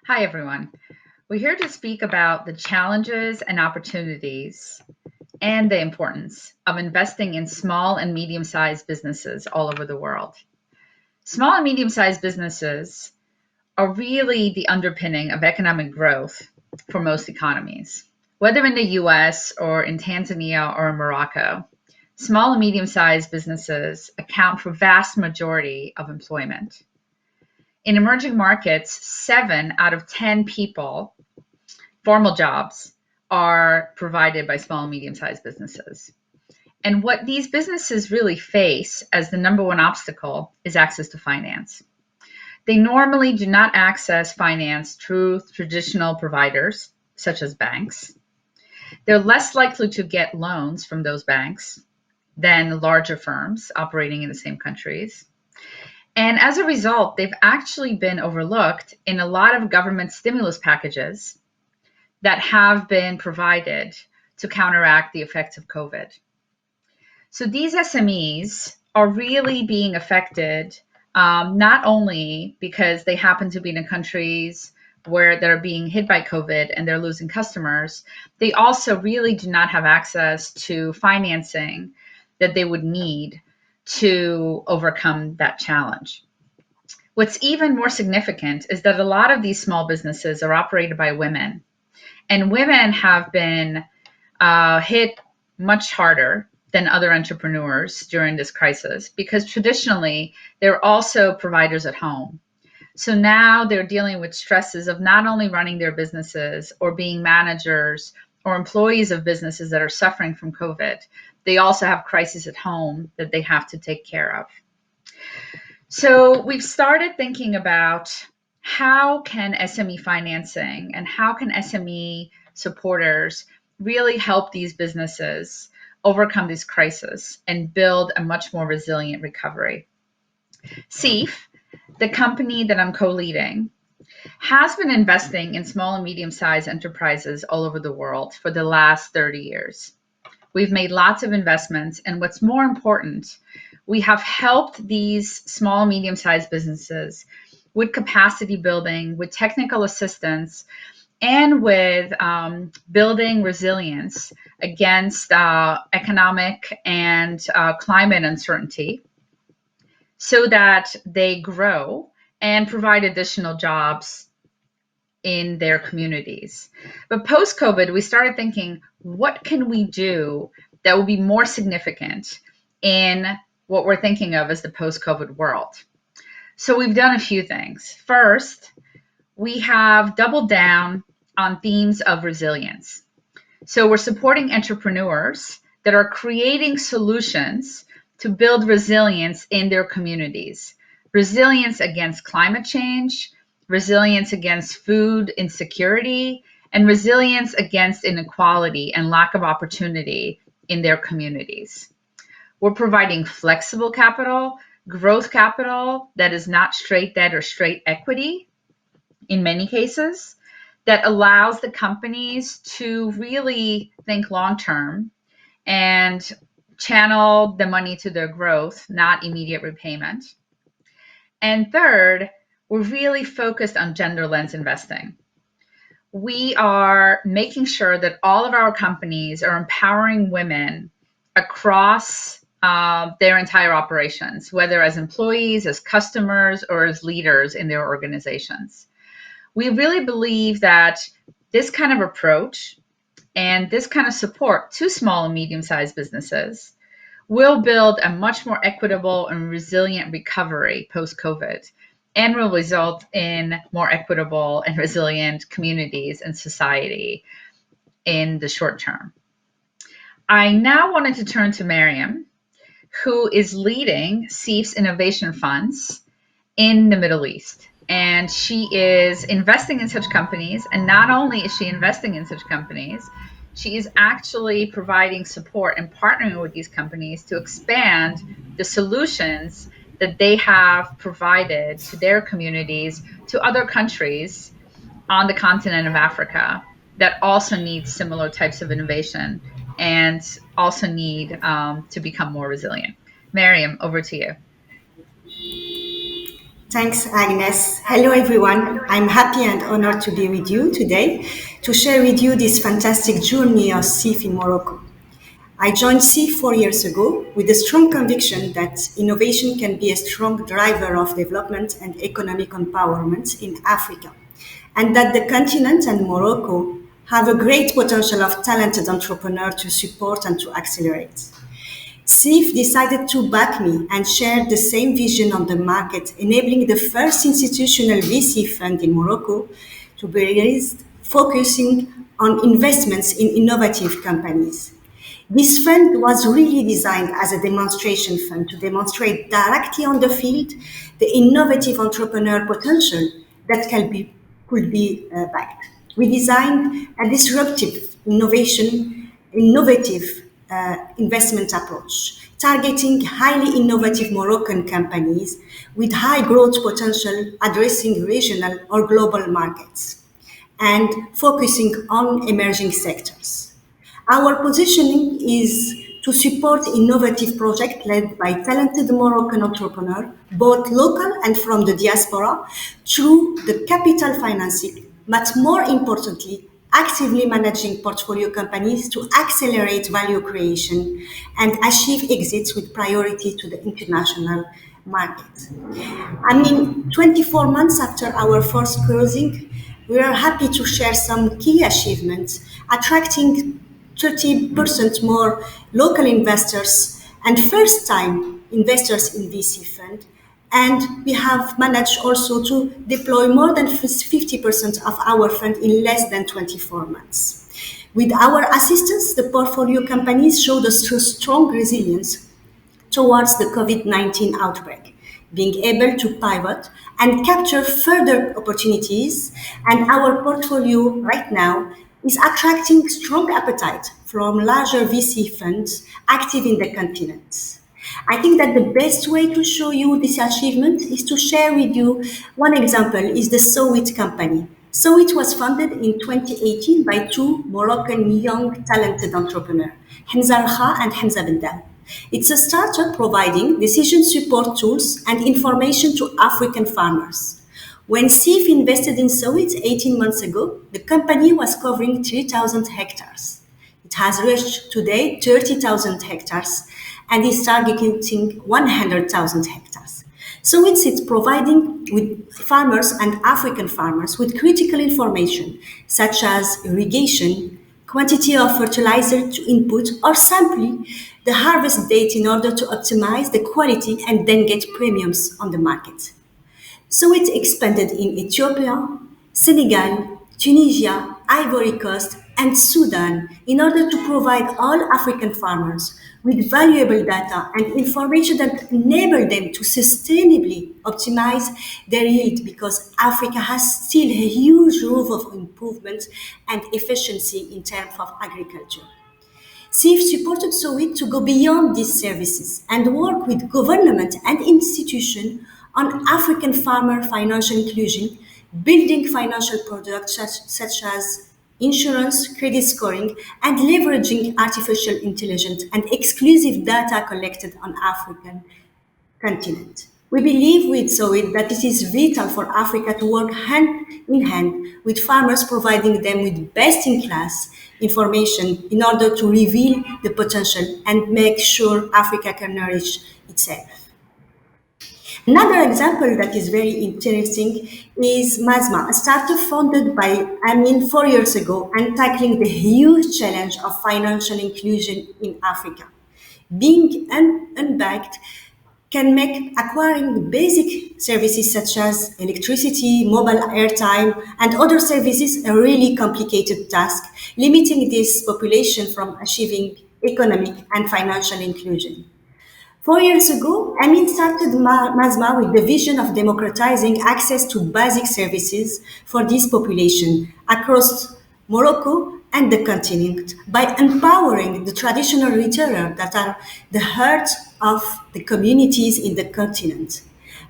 Hi, everyone. We're here to speak about the challenges and opportunities and the importance of investing in small and medium sized businesses all over the world. Small and medium sized businesses are really the underpinning of economic growth for most economies. Whether in the US or in Tanzania or in Morocco, small and medium sized businesses account for vast majority of employment. In emerging markets, 7 out of 10 people, formal jobs, are provided by small and medium sized businesses. And what these businesses really face as the number one obstacle is access to finance. They normally do not access finance through traditional providers, such as banks. They're less likely to get loans from those banks than larger firms operating in the same countries. And as a result, they've actually been overlooked in a lot of government stimulus packages that have been provided to counteract the effects of COVID. So these SMEs are really being affected, not only because they happen to be in the countries where they're being hit by COVID and they're losing customers, they also really do not have access to financing that they would need to overcome that challenge. What's even more significant is that a lot of these small businesses are operated by women, and women have been hit much harder than other entrepreneurs during this crisis because traditionally they're also providers at home. So now they're dealing with stresses of not only running their businesses or being managers or employees of businesses that are suffering from COVID. They also have crises at home that they have to take care of. So we've started thinking about how can SME financing and how can SME supporters really help these businesses overcome this crisis and build a much more resilient recovery. SEAF, the company that I'm co-leading, has been investing in small and medium-sized enterprises all over the world for the last 30 years. We've made lots of investments, and what's more important, we have helped these small and medium-sized businesses with capacity building, with technical assistance, and with building resilience against economic and climate uncertainty so that they grow and provide additional jobs in their communities. But post-COVID, we started thinking, what can we do that will be more significant in what we're thinking of as the post-COVID world? So we've done a few things. First, we have doubled down on themes of resilience. So we're supporting entrepreneurs that are creating solutions to build resilience in their communities. Resilience against climate change, resilience against food insecurity, and resilience against inequality and lack of opportunity in their communities. We're providing flexible capital, growth capital that is not straight debt or straight equity in many cases, that allows the companies to really think long-term and channel the money to their growth, not immediate repayment. And third, we're really focused on gender lens investing. We are making sure that all of our companies are empowering women across their entire operations, whether as employees, as customers, or as leaders in their organizations. We really believe that this kind of approach and this kind of support to small and medium-sized businesses will build a much more equitable and resilient recovery post-COVID and will result in more equitable and resilient communities and society in the short term. I now wanted to turn to Miriam, who is leading SEAF's innovation funds in the Middle East. And she is investing in such companies. And not only is she investing in such companies, she is actually providing support and partnering with these companies to expand the solutions that they have provided to their communities, to other countries on the continent of Africa that also need similar types of innovation and also need to become more resilient. Miriam, over to you. Thanks, Agnes. Hello, everyone. I'm happy and honored to be with you today to share with you this fantastic journey of SEAF in Morocco. I joined SEAF 4 years ago with a strong conviction that innovation can be a strong driver of development and economic empowerment in Africa, and that the continent and Morocco have a great potential of talented entrepreneurs to support and to accelerate. SEAF decided to back me and share the same vision on the market, enabling the first institutional VC fund in Morocco to be raised, focusing on investments in innovative companies. This fund was really designed as a demonstration fund to demonstrate directly on the field the innovative entrepreneur potential that could be backed. We designed a disruptive innovative investment approach, targeting highly innovative Moroccan companies with high growth potential addressing regional or global markets and focusing on emerging sectors. Our positioning is to support innovative projects led by talented Moroccan entrepreneurs, both local and from the diaspora, through the capital financing, but more importantly, actively managing portfolio companies to accelerate value creation and achieve exits with priority to the international market. 24 months after our first closing, we are happy to share some key achievements, attracting 30% more local investors and first-time investors in VC fund. And we have managed also to deploy more than 50% of our fund in less than 24 months. With our assistance, the portfolio companies showed a strong resilience towards the COVID-19 outbreak, being able to pivot and capture further opportunities. And our portfolio right now is attracting strong appetite from larger VC funds active in the continent. I think that the best way to show you this achievement is to share with you one example is the SOEED company. SOEED was founded in 2018 by two Moroccan young talented entrepreneurs, Hamza Al-Kha and Hamza Bendal. It's a startup providing decision support tools and information to African farmers. When SEAF invested in SOEED 18 months ago, the company was covering 3,000 hectares. It has reached today 30,000 hectares and is targeting 100,000 hectares. So it's providing with farmers and African farmers with critical information such as irrigation, quantity of fertilizer to input, or simply the harvest date in order to optimize the quality and then get premiums on the market. So it expanded in Ethiopia, Senegal, Tunisia, Ivory Coast, and Sudan in order to provide all African farmers with valuable data and information that enable them to sustainably optimize their yield because Africa has still a huge room of improvement and efficiency in terms of agriculture. SEAF supported SOEED to go beyond these services and work with government and institutions on African farmer financial inclusion, building financial products such as insurance, credit scoring, and leveraging artificial intelligence and exclusive data collected on African continent. We believe with SOEED that it is vital for Africa to work hand in hand with farmers, providing them with best-in-class information in order to reveal the potential and make sure Africa can nourish itself. Another example that is very interesting is MASMA, a startup founded by Amin 4 years ago and tackling the huge challenge of financial inclusion in Africa. Being unbanked can make acquiring basic services such as electricity, mobile airtime, and other services a really complicated task, limiting this population from achieving economic and financial inclusion. 4 years ago, Amin started MASMA with the vision of democratizing access to basic services for this population across Morocco and the continent by empowering the traditional retailers that are the heart of the communities in the continent.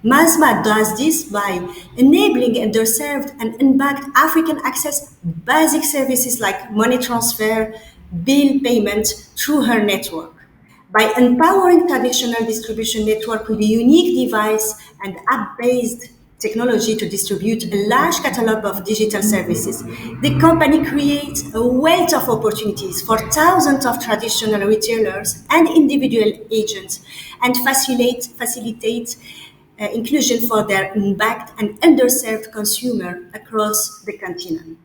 MASMA does this by enabling underserved and unbanked African access basic services like money transfer, bill payment through her network. By empowering traditional distribution network with a unique device and app-based technology to distribute a large catalog of digital services, the company creates a wealth of opportunities for thousands of traditional retailers and individual agents and facilitate inclusion for their unbacked and underserved consumer across the continent.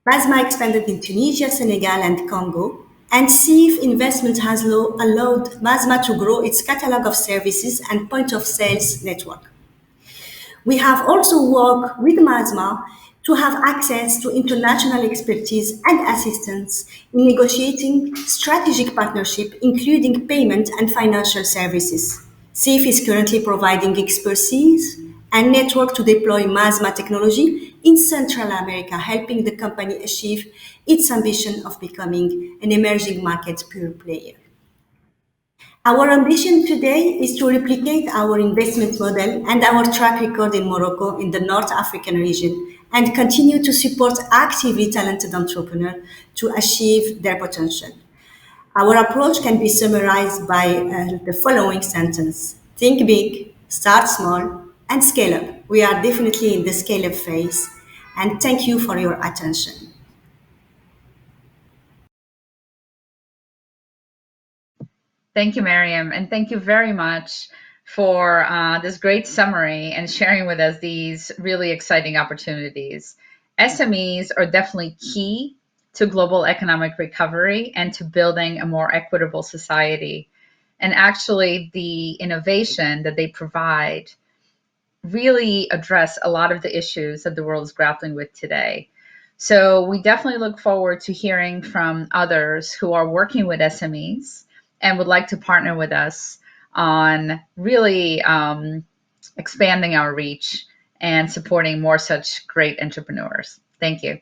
Basma expanded in Tunisia, Senegal, and Congo, and SEAF investment has allowed Basma to grow its catalog of services and point of sales network. We have also worked with Basma to have access to international expertise and assistance in negotiating strategic partnership, including payment and financial services. SEAF is currently providing expertise and network to deploy MASMA technology in Central America, helping the company achieve its ambition of becoming an emerging market pure player. Our ambition today is to replicate our investment model and our track record in Morocco in the North African region and continue to support actively talented entrepreneurs to achieve their potential. Our approach can be summarized by the following sentence: think big, start small, and scale up. We are definitely in the scale up phase, and thank you for your attention. Thank you, Miriam, and thank you very much for this great summary and sharing with us these really exciting opportunities. SMEs are definitely key to global economic recovery and to building a more equitable society. And actually, the innovation that they provide really address a lot of the issues that the world is grappling with today. So we definitely look forward to hearing from others who are working with SMEs and would like to partner with us on really expanding our reach and supporting more such great entrepreneurs. Thank you.